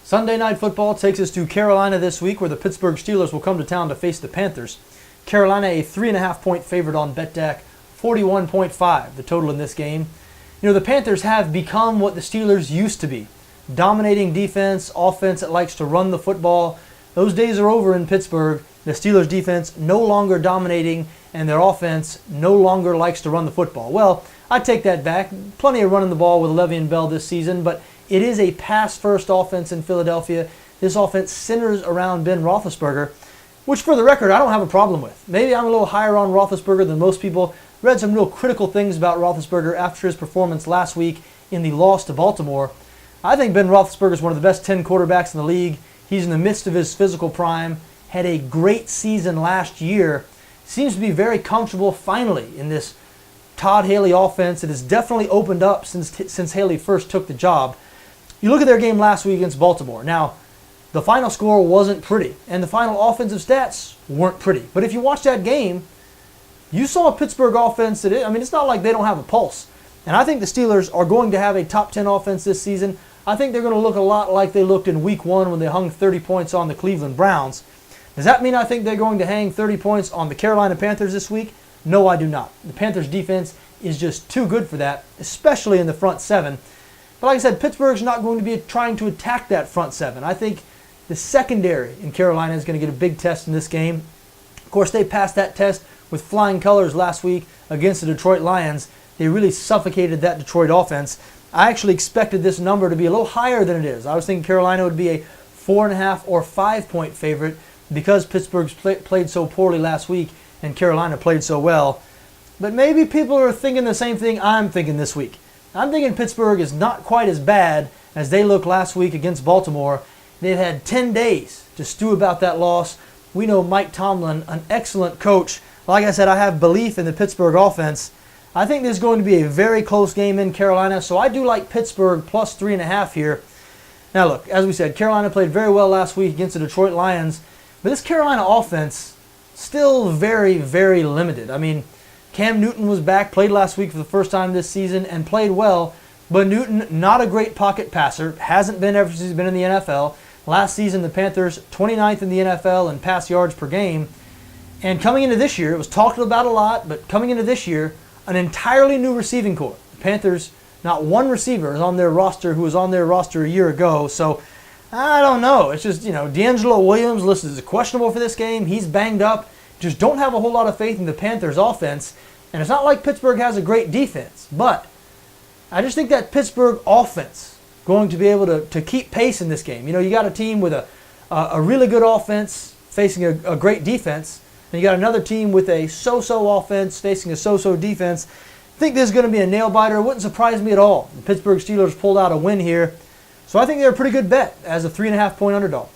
Sunday Night Football takes us to Carolina this week, where the Pittsburgh Steelers will come to town to face the Panthers. Carolina a 3.5-point favorite on BETDAQ, 41.5 the total in this game. You know, the Panthers have become what the Steelers used to be. Dominating defense, offense that likes to run the football. Those days are over in Pittsburgh. The Steelers defense no longer dominating, and their offense no longer likes to run the football. Well, I take that back. Plenty of running the ball with Le'Veon Bell this season, but it is a pass-first offense in Philadelphia. This offense centers around Ben Roethlisberger, which, for the record, I don't have a problem with. Maybe I'm a little higher on Roethlisberger than most people. Read some real critical things about Roethlisberger after his performance last week in the loss to Baltimore. I think Ben Roethlisberger is one of the best 10 quarterbacks in the league. He's in the midst of his physical prime. Had a great season last year. Seems to be very comfortable finally in this Todd Haley offense. It has definitely opened up since Haley first took the job. You look at their game last week against Baltimore. Now, the final score wasn't pretty, and the final offensive stats weren't pretty. But if you watch that game, you saw a Pittsburgh offense that, it's not like they don't have a pulse. And I think the Steelers are going to have a top 10 offense this season. I think they're going to look a lot like they looked in Week 1 when they hung 30 points on the Cleveland Browns. Does that mean I think they're going to hang 30 points on the Carolina Panthers this week? No, I do not. The Panthers' defense is just too good for that, especially in the front seven. But like I said, Pittsburgh's not going to be trying to attack that front seven. I think the secondary in Carolina is going to get a big test in this game. Of course, they passed that test with flying colors last week against the Detroit Lions. They really suffocated that Detroit offense. I actually expected this number to be a little higher than it is. I was thinking Carolina would be a 4.5 or 5-point favorite because Pittsburgh played so poorly last week and Carolina played so well. But maybe people are thinking the same thing I'm thinking this week. I'm thinking Pittsburgh is not quite as bad as they looked last week against Baltimore. They've had 10 days to stew about that loss. We know Mike Tomlin, an excellent coach. Like I said, I have belief in the Pittsburgh offense. I think there's going to be a very close game in Carolina, so I do like Pittsburgh plus 3.5 here. Now look, as we said, Carolina played very well last week against the Detroit Lions, but this Carolina offense still very, very limited. Cam Newton was back, played last week for the first time this season, and played well, but Newton, not a great pocket passer, hasn't been ever since he's been in the NFL. Last season, the Panthers, 29th in the NFL in pass yards per game. And coming into this year, it was talked about a lot, but coming into this year, an entirely new receiving corps. The Panthers, not one receiver is on their roster who was on their roster a year ago. So, I don't know. It's just, D'Angelo Williams listed as questionable for this game. He's banged up. Just don't have a whole lot of faith in the Panthers offense. And it's not like Pittsburgh has a great defense. But I just think that Pittsburgh offense going to be able to keep pace in this game. You got a team with a really good offense facing a great defense. And you got another team with a so-so offense facing a so-so defense. I think this is going to be a nail-biter. It wouldn't surprise me at all. The Pittsburgh Steelers pulled out a win here. So I think they're a pretty good bet as a 3.5-point underdog.